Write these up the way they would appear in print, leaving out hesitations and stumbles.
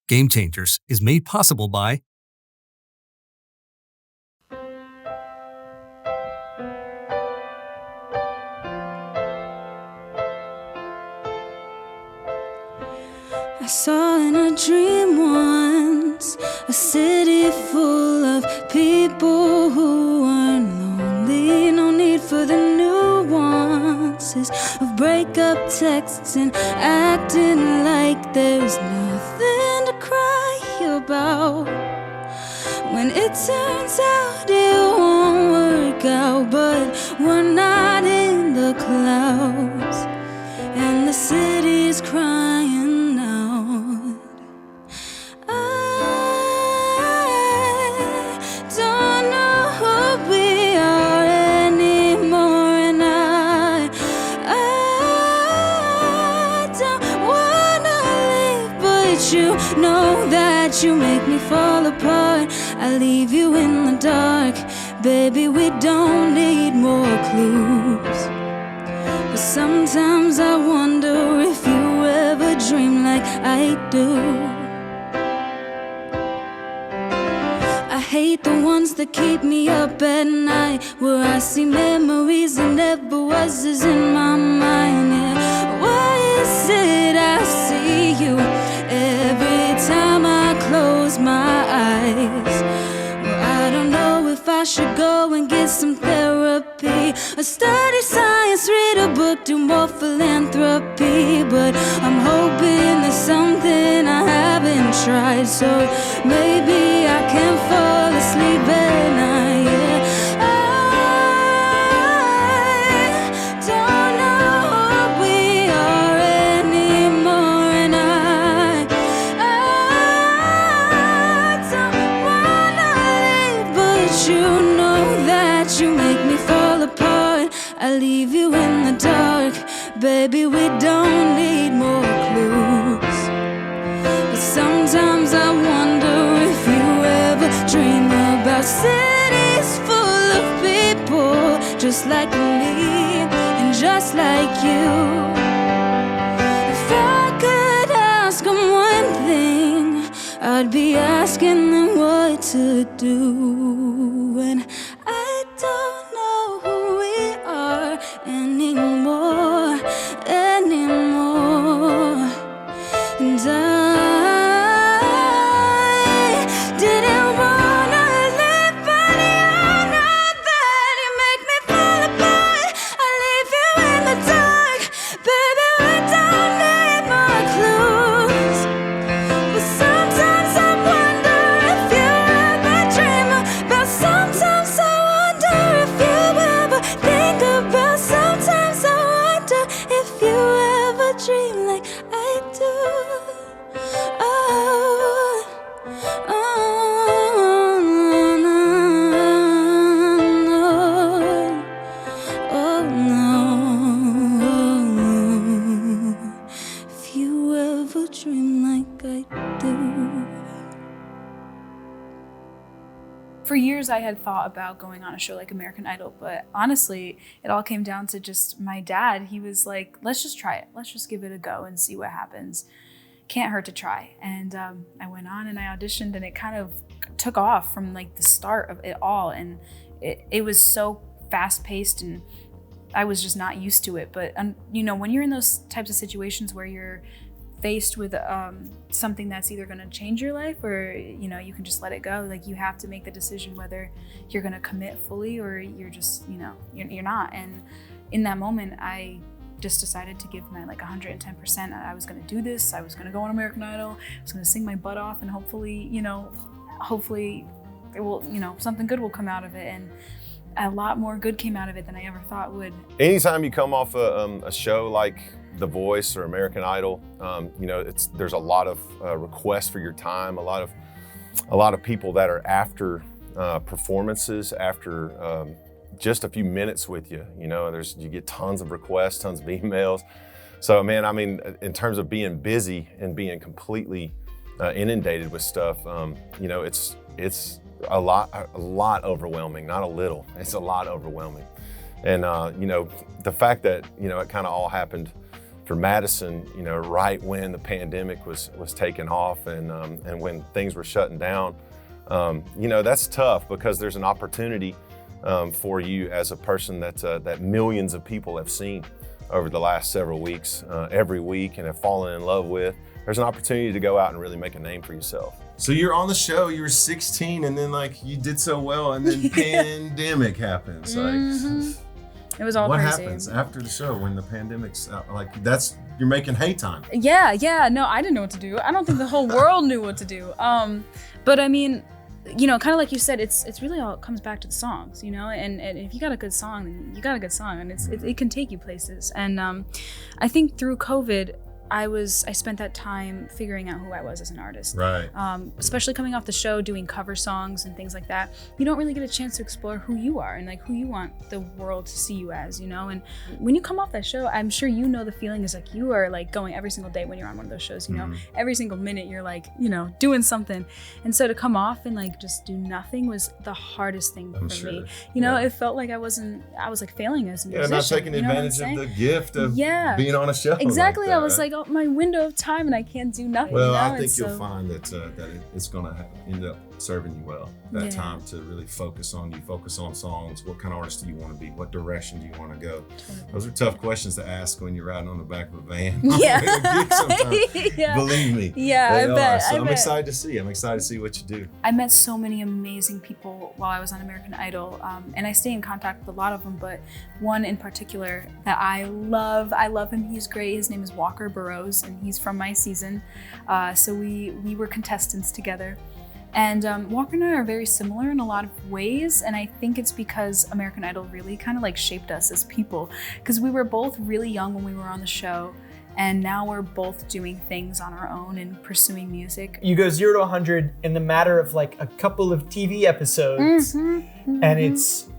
Game Changers is made possible by I saw in a dream once a city full of people who weren't lonely. No need for the nuances of breakup texts and acting like there's nothing to cry about. When it turns out it won't work out, but we're not in the clouds, and the city's crying out. I don't know who we are anymore, and I don't wanna leave, but you know that you make me fall apart. I leave you in the dark, baby, we don't need more clues. But sometimes I wonder if you ever dream like I do. I hate the ones that keep me up at night, where I see memories that never was is in my mind. Yeah. Why is it I see you every time I close my eyes? Well, I don't know if I should go and get some therapy, or study science, read a book, do more philanthropy. But I'm hoping there's something I haven't tried, so maybe I can fall asleep at night. Yeah. I don't know who we are anymore, and I don't wanna leave, but you know that you make me fall apart. I leave you in the dark, baby, we don't need more clues. But sometimes I wonder if you ever dream about cities full of people just like me and just like you. If I could ask them one thing, I'd be asking them what to do. And I don't know who we are anymore. And I didn't wanna live, but you know that you make me fall apart. I leave you in the dark, baby, we don't need more clues. But sometimes I wonder if you ever dream about, sometimes I wonder if you ever think about, sometimes I wonder if you ever dream like I do. Oh, oh, no, oh, no. If you ever dream like I do. For years, I had thought about going on a show like American Idol, but honestly, it all came down to just my dad. He was like, let's just try it. Let's just give it a go and see what happens. Can't hurt to try. And I went on and I auditioned, and it kind of took off from like the start of it all. And it was so fast paced, and I was just not used to it. But you know, when you're in those types of situations where you're faced with something that's either going to change your life, or you know, you can just let it go. Like, you have to make the decision whether you're going to commit fully or you're just, you know, you're not. And in that moment, I just decided to give my like 110%. I was going to do this. I was going to go on American Idol. I was going to sing my butt off, and hopefully it will, you know, something good will come out of it. And a lot more good came out of it than I ever thought would. Anytime you come off a show like The Voice or American Idol, you know, there's a lot of requests for your time, a lot of people that are after performances, after just a few minutes with you. You know, you get tons of requests, tons of emails. So man, I mean, in terms of being busy and being completely inundated with stuff, you know, it's a lot overwhelming, not a little. It's a lot overwhelming. And you know, the fact that, you know, it kind of all happened for Madison, you know, right when the pandemic was taking off and when things were shutting down, you know, that's tough because there's an opportunity for you as a person that millions of people have seen over the last several weeks, every week, and have fallen in love with. There's an opportunity to go out and really make a name for yourself. So you're on the show, you were 16, and then like you did so well, and then pandemic happens. Like, it was all what crazy. happens after the show when the pandemic's out? Like you're making hay time. Yeah. No, I didn't know what to do. I don't think the whole world knew what to do. But I mean, you know, kind of like you said, it's really all, it comes back to the songs, you know, and if you got a good song, then you got a good song, and it can take you places. And I think through COVID, I spent that time figuring out who I was as an artist. Right. Especially coming off the show, doing cover songs and things like that. You don't really get a chance to explore who you are and like who you want the world to see you as, you know? And when you come off that show, I'm sure you know the feeling is like you are like going every single day when you're on one of those shows, you know? Every single minute you're like, you know, doing something. And so to come off and like just do nothing was the hardest thing for me. You know, it felt like I was like failing as a musician. Yeah, not taking advantage of the gift of being on a show. Exactly. Like that, I was like, my window of time and I can't do nothing. Well, you know? I think you'll find that it's going to end up serving you well. That time to really focus on songs. What kind of artist do you want to be? What direction do you want to go? Those are tough questions to ask when you're riding on the back of a van. Yeah. Believe me. Yeah, I bet. So I'm excited to see. I'm excited to see what you do. I met so many amazing people while I was on American Idol, and I stay in contact with a lot of them, but one in particular that I love him. He's great. His name is Walker Burrows, and he's from my season. So we were contestants together. And Walker and I are very similar in a lot of ways, and I think it's because American Idol really kind of like shaped us as people, because we were both really young when we were on the show, and now we're both doing things on our own and pursuing music. You go 0 to 100 in the matter of like a couple of TV episodes, and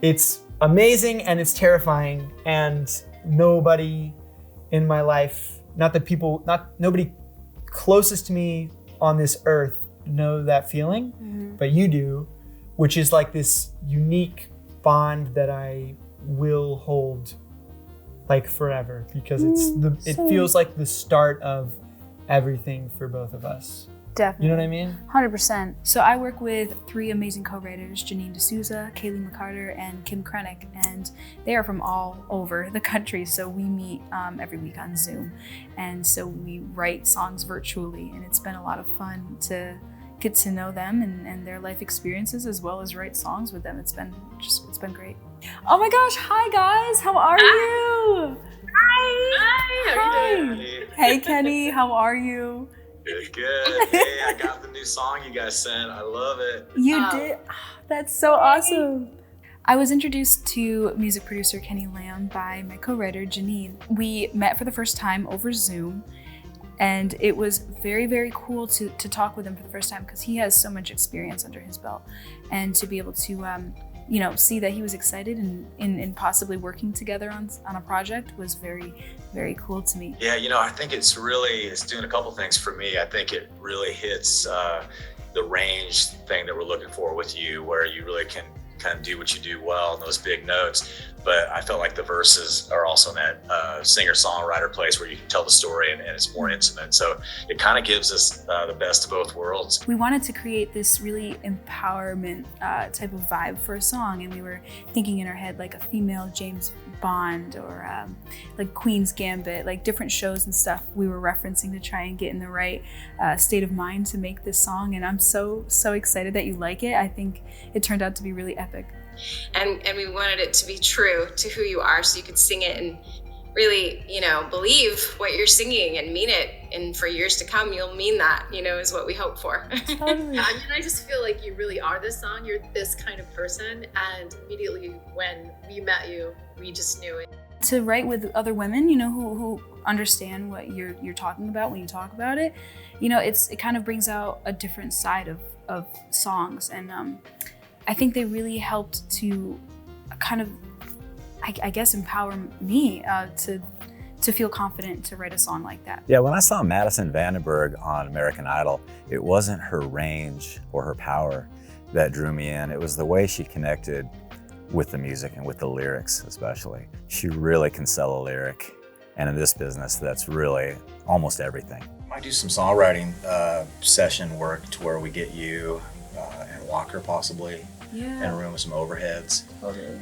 it's amazing and it's terrifying, and nobody in my life, nobody closest to me on this earth know that feeling, but you do, which is like this unique bond that I will hold like forever, because it feels like the start of everything for both of us. Definitely. You know what I mean? 100%. So I work with 3 amazing co-writers, Janine D'Souza, Kaylee McCarter, and Kim Krennick, and they are from all over the country. So we meet every week on Zoom, and so we write songs virtually, and it's been a lot of fun to get to know them and their life experiences, as well as write songs with them. It's been great. Oh my gosh, hi guys, how are you? Hi. How are you doing? Hey Kenny, how are you? Good. Hey, I got the new song you guys sent. I love it. You did? That's so awesome. I was introduced to music producer Kenny Lamb by my co-writer Janine. We met for the first time over Zoom, and it was very, very cool to talk with him for the first time, because he has so much experience under his belt, and to be able to see that he was excited in possibly working together on a project was very, very cool to me. Yeah, I think it's doing a couple things for me. I think it really hits the range thing that we're looking for with you, where you really can kind of do what you do well in those big notes. But I felt like the verses are also in that singer-songwriter place where you can tell the story and it's more intimate. So it kind of gives us the best of both worlds. We wanted to create this really empowerment type of vibe for a song, and we were thinking in our head like a female James Bond or like Queen's Gambit, like different shows and stuff we were referencing to try and get in the right state of mind to make this song. And I'm so excited that you like it. I think it turned out to be really epic. And we wanted it to be true to who you are, so you could sing it and really, believe what you're singing and mean it. And for years to come, you'll mean that, is what we hope for. Totally. Yeah, I just feel like you really are this song. You're this kind of person. And immediately when we met you, we just knew it. To write with other women, who understand what you're talking about when you talk about it, it kind of brings out a different side of songs. And I think they really helped to kind of, I guess, empower me to feel confident to write a song like that. Yeah, when I saw Madison VanDenburg on American Idol, it wasn't her range or her power that drew me in. It was the way she connected with the music and with the lyrics especially. She really can sell a lyric And in this business, that's really almost everything. Might do some songwriting session work to where we get you and Walker possibly in a room with some overheads,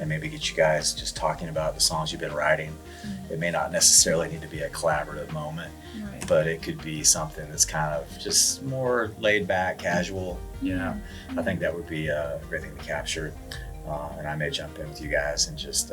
and maybe get you guys just talking about the songs you've been writing. It may not necessarily need to be a collaborative moment, but it could be something that's kind of just more laid back, casual, you know. I think that would be a great thing to capture. And I may jump in with you guys and just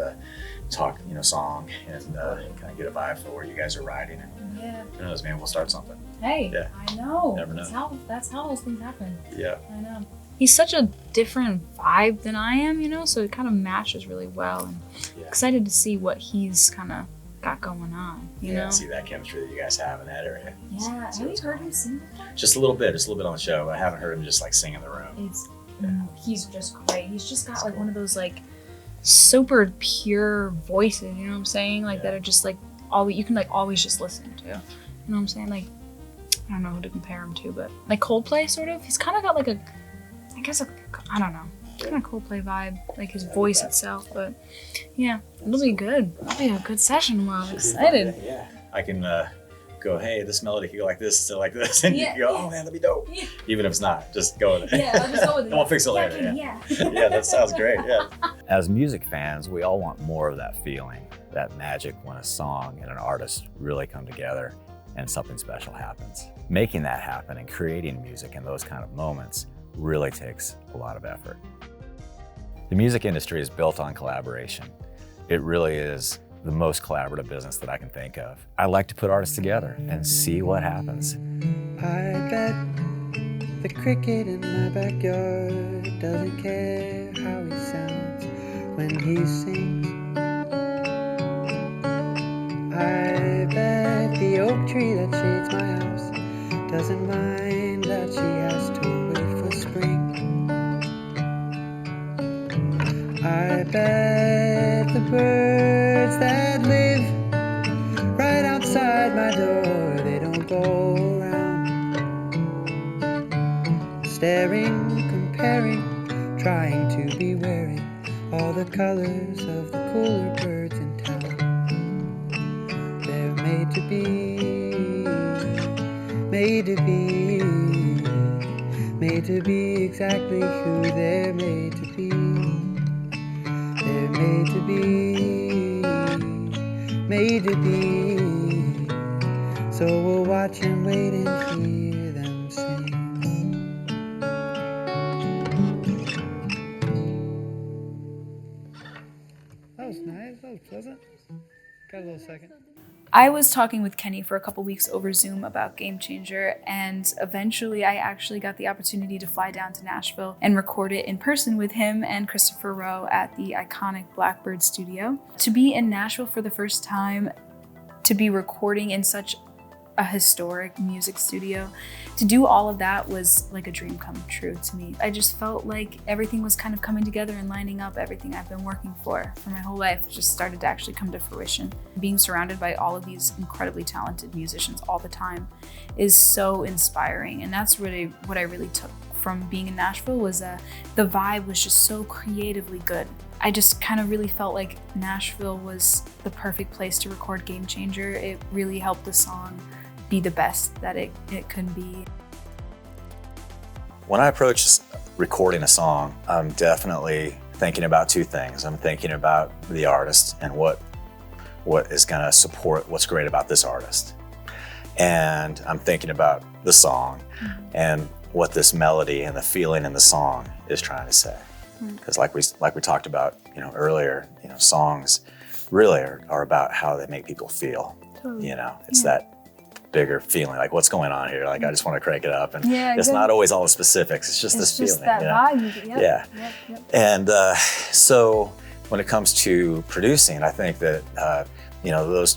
talk, you know, song and kind of get a vibe for where you guys are riding. And who knows, man, we'll start something. Hey, Yeah. I know. Never know. That's how those things happen. Yeah. I know. He's such a different vibe than I am, you know, so it kind of matches really well. And excited to see what he's kind of got going on, you know? See that chemistry that you guys have in that area. Yeah. Have you heard him sing before? Just a little bit on the show. I haven't heard him just like sing in the room. He's just great. He's just got like one of those like super pure voices, you know what I'm saying? Like that are just like you can like always just listen to. You know what I'm saying? Like, I don't know who to compare him to, but like Coldplay sort of. He's kind of got like I don't know, kind of Coldplay vibe, like his voice itself. But yeah, it'll be good. It'll be a good session. Well, I'm excited. Yeah. I can go, hey, this melody could go like this to like this, and you can go, oh man, that'd be dope. Even if it's not, just go with it. Yeah, I'll just go with it. And we'll fix it later. Yeah, that sounds great. Yeah. As music fans, we all want more of that feeling, that magic when a song and an artist really come together and something special happens. Making that happen and creating music in those kind of moments really takes a lot of effort. The music industry is built on collaboration. It really is the most collaborative business that I can think of. I like to put artists together and see what happens. I bet the cricket in my backyard doesn't care how he sounds when he sings. I bet the oak tree that shades my house doesn't mind that she has to wait for spring. I bet the birds that live right outside my door, they don't go around staring, comparing, trying to be wearing all the colors of the cooler birds in town. They're made to be, made to be, made to be exactly who they're made to be. They're made to be, made to be. So we'll watch and wait and hear them sing. That was nice, that was pleasant. Got a little second. I was talking with Kenny for a couple weeks over Zoom about Game Changer, and eventually I actually got the opportunity to fly down to Nashville and record it in person with him and Christopher Rowe at the iconic Blackbird studio. To be in Nashville for the first time, to be recording in such a historic music studio, to do all of that was like a dream come true to me. I just felt like everything was kind of coming together and lining up. Everything I've been working for my whole life just started to actually come to fruition. Being surrounded by all of these incredibly talented musicians all the time is so inspiring, and that's really what I really took from being in Nashville was the vibe was just so creatively good. I just kind of really felt like Nashville was the perfect place to record Game Changer. It really helped the song be the best that it could be. When I approach recording a song, I'm definitely thinking about two things. I'm thinking about the artist and what is gonna support what's great about this artist. And I'm thinking about the song and what this melody and the feeling in the song is trying to say. Because like we talked about, earlier, songs really are about how they make people feel. Totally. It's that bigger feeling, like what's going on here? Like I just want to crank it up, and it's not always all the specifics. It's just this feeling. That vibe. Yep. Yep. And so when it comes to producing, I think that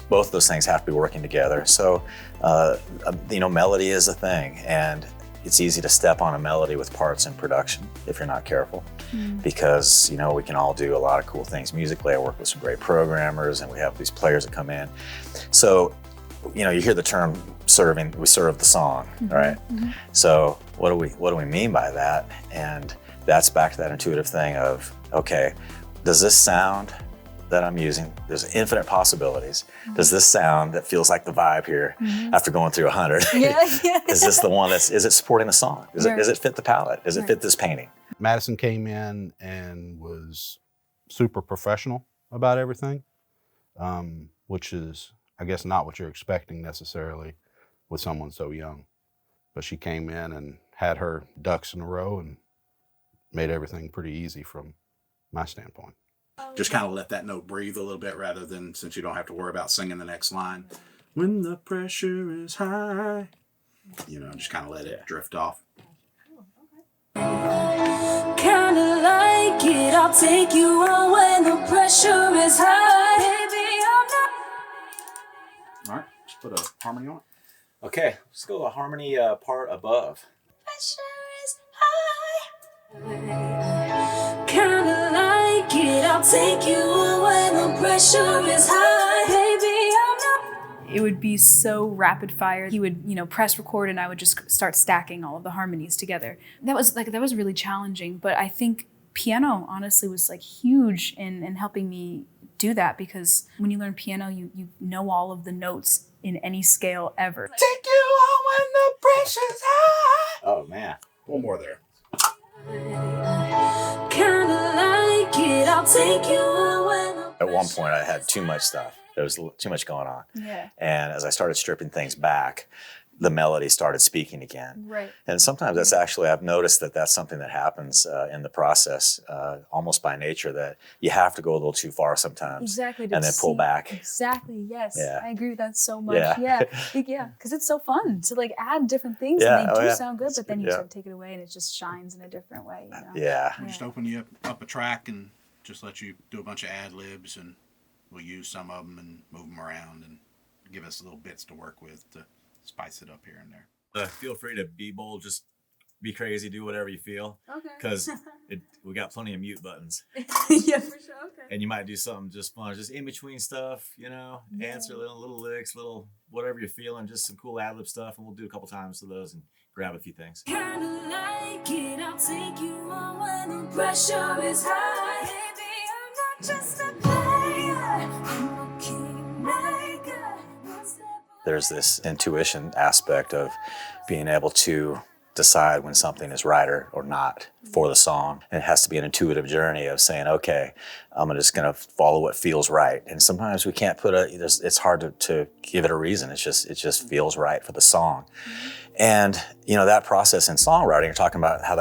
both those things have to be working together. So melody is a thing, and it's easy to step on a melody with parts in production if you're not careful, because we can all do a lot of cool things musically. I work with some great programmers, and we have these players that come in. So you hear the term serving, we serve the song, right? So what do we mean by that? And that's back to that intuitive thing of, okay, does this sound that I'm using, there's infinite possibilities. Does this sound that feels like the vibe here after going through 100? Is this the one is it supporting the song? Does it fit the palette? Does it fit this painting? Madison came in and was super professional about everything, which is, I guess, not what you're expecting necessarily with someone so young. But she came in and had her ducks in a row and made everything pretty easy from my standpoint. Just kind of let that note breathe a little bit rather than, since you don't have to worry about singing the next line. When the pressure is high, you know, just kind of let it drift off. Kinda like it, I'll take you on when the pressure is high. Baby, All right, just put a harmony on it. Okay, let's go to the harmony part above. pressure is high. Kinda like it, I'll take you on when the pressure is high. Baby, I'm not. It would be so rapid fire. He would, press record and I would just start stacking all of the harmonies together. That was really challenging, but I think piano honestly was like huge in helping me do that, because when you learn piano, you know all of the notes in any scale ever. Take you on when the pressure's high. Oh man. One more there. Kinda like it, I'll take you on when the At one point I had too much stuff. There was too much going on. Yeah. And as I started stripping things back, the melody started speaking again. Right. And sometimes that's actually, I've noticed that that's something that happens in the process, almost by nature, that you have to go a little too far sometimes. Exactly. And then pull back. Exactly. Yes. Yeah. I agree with that so much. Yeah. Yeah. Because it's so fun to like add different things Yeah. and they Oh, do yeah. sound good, but then you Yeah. sort of take it away and it just shines in a different way. You know? Yeah. We'll just open you up a track and just let you do a bunch of ad libs, and we'll use some of them and move them around and give us little bits to work with to spice it up here and there. Feel free to be bold, just be crazy, do whatever you feel. Okay. Because we got plenty of mute buttons. Yeah, for sure. Okay. And you might do something just fun, just in between stuff, answer little licks, little whatever you're feeling, just some cool ad-lib stuff, and we'll do a couple times of those and grab a few things. Kinda like it, I'll take you on when the pressure is high. Baby, I'm not just a player, I'm a kingmaker. There's this intuition aspect of being able to decide when something is right or not for the song. And it has to be an intuitive journey of saying, okay, I'm just gonna follow what feels right. And sometimes we can't it's hard to give it a reason. It just feels right for the song. And that process in songwriting, you're talking about how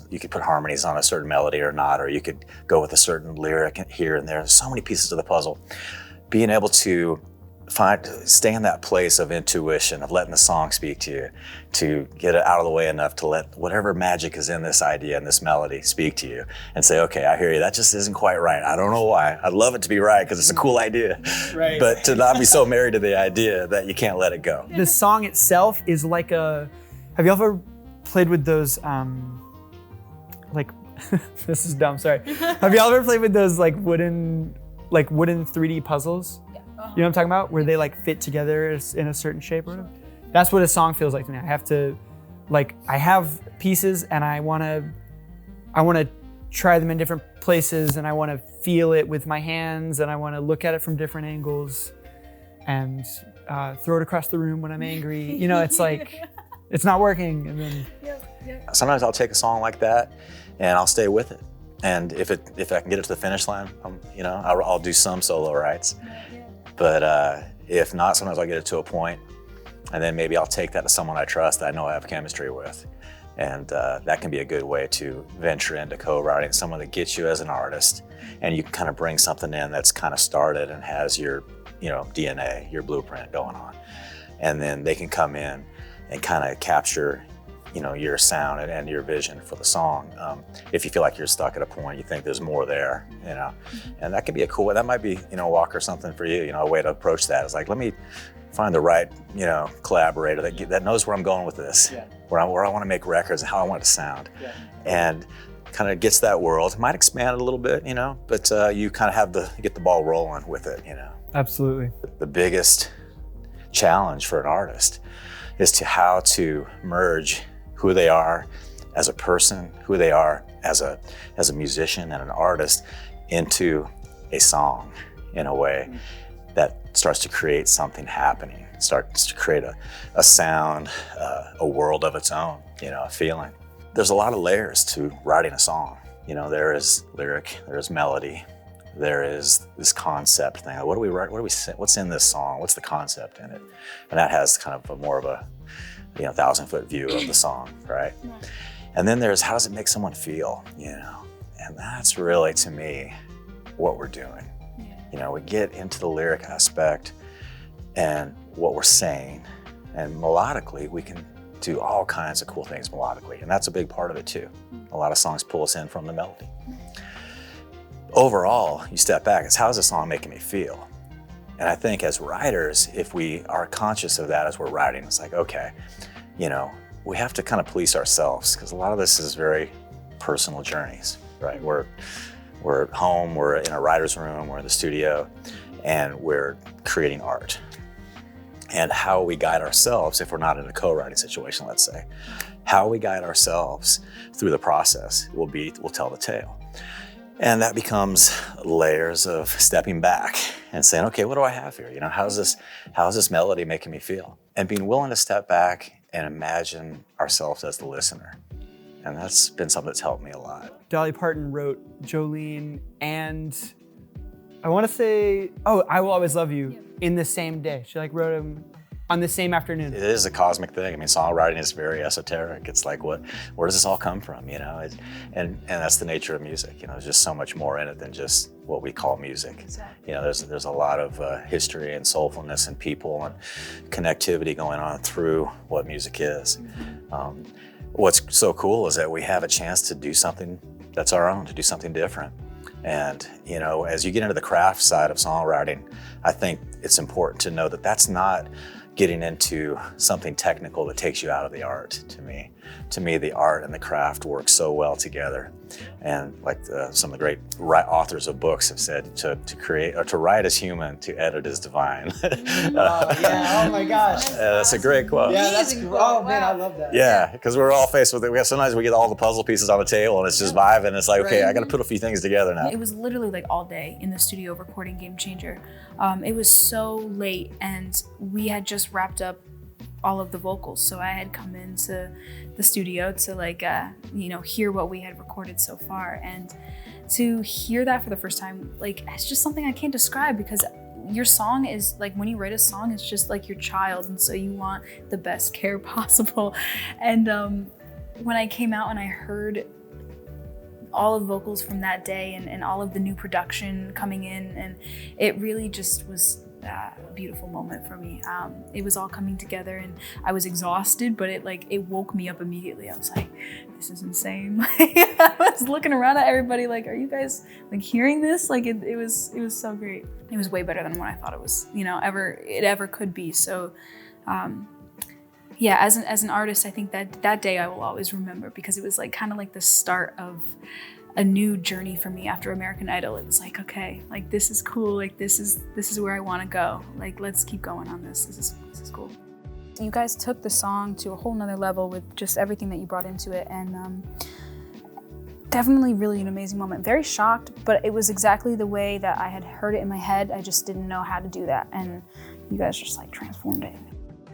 you could put harmonies on a certain melody or not, or you could go with a certain lyric here and there. There's so many pieces of the puzzle. Being able to stay in that place of intuition, of letting the song speak to you, to get it out of the way enough to let whatever magic is in this idea and this melody speak to you and say, okay, I hear you. That just isn't quite right. I don't know why. I'd love it to be right because it's a cool idea. Right. But to not be so married to the idea that you can't let it go. The song itself is like have you ever played with those, this is dumb, sorry. Have you ever played with those wooden 3D puzzles? You know what I'm talking about? Where they fit together in a certain shape or whatever? That's what a song feels like to me. I have to, I have pieces and I wanna try them in different places and I wanna feel it with my hands and I wanna look at it from different angles and throw it across the room when I'm angry. It's it's not working. And then Sometimes I'll take a song like that and I'll stay with it. And if I can get it to the finish line, I'll do some solo rights. But if not, sometimes I'll get it to a point, and then maybe I'll take that to someone I trust that I know I have chemistry with. And that can be a good way to venture into co-writing, someone that gets you as an artist, and you can kind of bring something in that's kind of started and has your DNA, your blueprint going on. And then they can come in and kind of capture your sound and your vision for the song. If you feel like you're stuck at a point, you think there's more there, and that could be a cool way. That might be, Walker, something for you, a way to approach that. It's like, let me find the right, collaborator that knows where I'm going with this, where I want to make records and how I want it to sound. And kind of gets that world. It might expand it a little bit, but you kind of get the ball rolling with it, Absolutely. The biggest challenge for an artist is how to merge who they are as a person, who they are as a musician and an artist into a song. in a way that starts to create something happening, starts to create a sound, a world of its own, you know, a feeling. There's a lot of layers to writing a song. You know, there is lyric, there is melody, there is this concept thing. What do we write? What do we say? What's in this song? What's the concept in it? And that has kind of more of a, you know, 1,000-foot view of the song, right? And then there's how does it make someone feel, you know? And that's really, to me, what we're doing. You know, we get into the lyric aspect and what we're saying, and melodically, we can do all kinds of cool things melodically, and that's a big part of it too. A lot of songs pull us in from the melody. Overall, you step back, it's how's the song making me feel? And I think as writers, if we are conscious of that as we're writing, it's like, okay, you know, we have to kind of police ourselves, because a lot of this is very personal journeys, right? We're at home, we're in a writer's room, we're in the studio, and we're creating art. And how we guide ourselves, if we're not in a co-writing situation, let's say, how we guide ourselves through the process will tell the tale. And that becomes layers of stepping back and saying, okay, what do I have here? You know, how's this melody making me feel? And being willing to step back and imagine ourselves as the listener. And that's been something that's helped me a lot. Dolly Parton wrote Jolene and I want to say, oh, I Will Always Love You in the same day. She like wrote them on the same afternoon. It is a cosmic thing. I mean, songwriting is very esoteric. It's like, where does this all come from, you know? And that's the nature of music. You know, there's just so much more in it than just what we call music. Exactly. You know, there's a lot of history and soulfulness and people and connectivity going on through what music is. What's so cool is that we have a chance to do something that's our own, to do something different. And, you know, as you get into the craft side of songwriting, I think it's important to know that that's not getting into something technical that takes you out of the art to me. To me, the art and the craft work so well together. And like some of the great authors of books have said, to create, or to write is human, to edit is divine. Yeah, oh my gosh. That's a great quote. Yeah, that's, oh man, I love that. Yeah, because we're all faced with it. Sometimes we get all the puzzle pieces on the table and it's just vibing. It's like, okay, I got to put a few things together now. It was literally like all day in the studio recording Game Changer. It was so late and we had just wrapped up all of the vocals. So I had come into the studio to like, you know, hear what we had recorded so far. And to hear that for the first time, like, it's just something I can't describe, because your song is like, when you write a song, it's just like your child. And so you want the best care possible. And when I came out and I heard all of the vocals from that day and all of the new production coming in, and it really just was a beautiful moment for me. It was all coming together and I was exhausted, but it woke me up immediately. I was like, this is insane. I was looking around at everybody like, are you guys like hearing this? Like it was so great. It was way better than what I thought it was, you know, ever could be. So yeah, as an artist, I think that day I will always remember, because it was like kind of like the start of a new journey for me after American Idol. It was like, okay, like this is cool. Like this is where I want to go. Like, let's keep going on this. This is cool. You guys took the song to a whole nother level with just everything that you brought into it, and definitely really an amazing moment. Very shocked, but it was exactly the way that I had heard it in my head. I just didn't know how to do that, and you guys just like transformed it.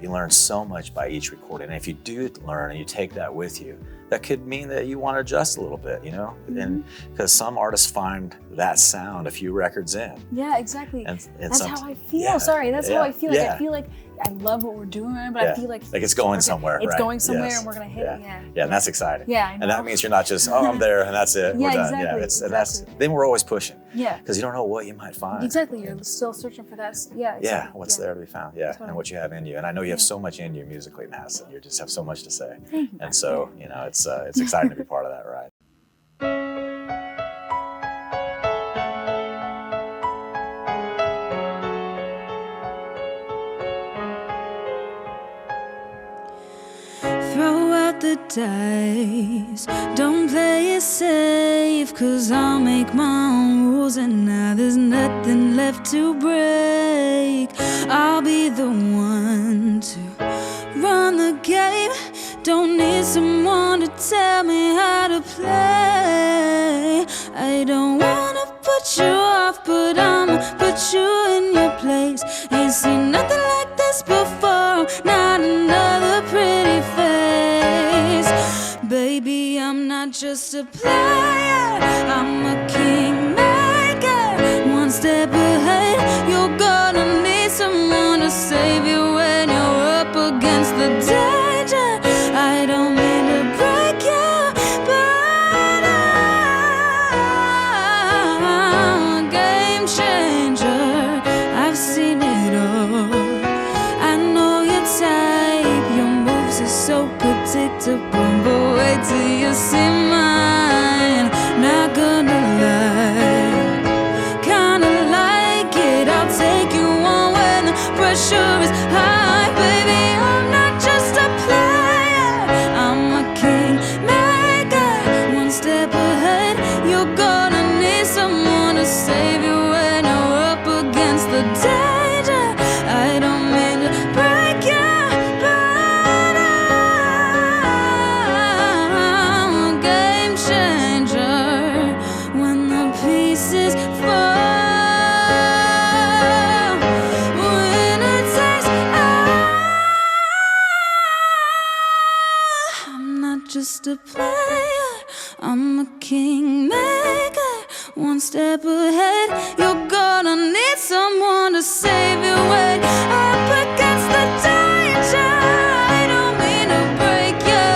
You learn so much by each recording, and if you do learn and you take that with you, that could mean that you want to adjust a little bit, you know? And because some artists find that sound a few records in. Yeah, exactly. And that's how I feel. Yeah, sorry, that's how I feel. Like, I feel like I love what we're doing, but I feel like it's going somewhere. It's right? going somewhere, and we're gonna hit it. Yeah, and that's exciting. Yeah, I know. And that means you're not just, oh, I'm there and that's it. We're done. Exactly. Yeah, and that's then we're always pushing. Yeah. Because you don't know what you might find. Exactly. You're still searching for that. Yeah. Exactly. Yeah. What's there to be found? Yeah. Totally. And what you have in you. And I know you have so much in you musically, Madison. You just have so much to say. Thank you. And so, you know, it's exciting to be part of that ride. Throw out the dice, don't play it safe, 'cause I'll make my own rules and now there's nothing left to break. I'll be the one to run the game, don't need someone to tell me how to play. I don't wanna put you off, but I'ma put you in your place. Ain't seen nothing like this before, not another pretty face. Baby, I'm not just a player, I'm a kingmaker. One step ahead, you're gonna need someone to save you when you're up against the danger. I don't mean to break you, but I'm a game changer. I've seen it all. I know your type, your moves are so predictable, but wait till you see mine. Not gonna lie, kinda like it. I'll take you on when the pressure is high. Baby, I'm not just a player, I'm a kingmaker. One step ahead, you're gonna need someone to save you when you're up against the danger. I don't mean to break you, but I'm a game changer. When the pieces fall, when it takes I'm not just a player, I'm a kingmaker. One step ahead, you're gonna need someone to save you when up against the danger. I don't mean to break you,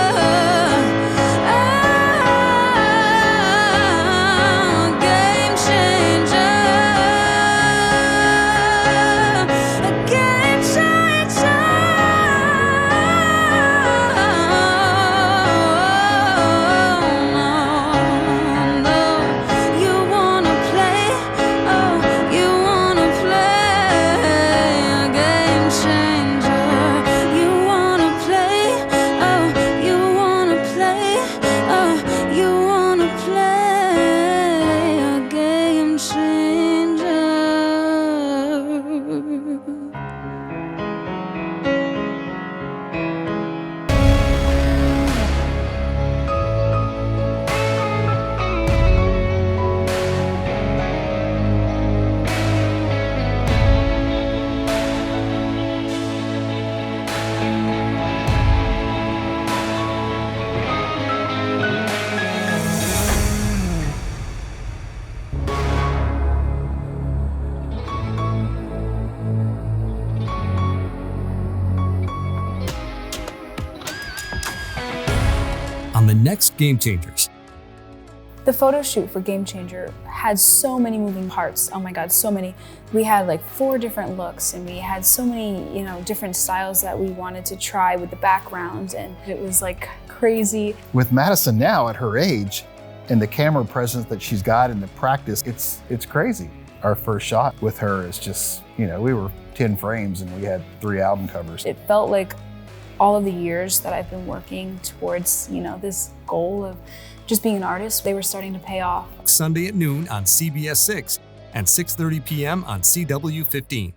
I'm a game changer, a game changer. No, you wanna play, oh, you wanna play a game changer. You wanna play, oh, you wanna play, oh, you wanna play a game changer. On the next Game Changers. The photo shoot for Game Changer had so many moving parts. Oh my God, so many. We had like 4 different looks, and we had so many, different styles that we wanted to try with the backgrounds, and it was like crazy. With Madison now at her age and the camera presence that she's got in the practice, it's crazy. Our first shot with her is just, we were 10 frames and we had 3 album covers. It felt like all of the years that I've been working towards, this goal of just being an artist, they were starting to pay off. Sunday at noon on CBS 6 and 6:30 p.m. on CW 15.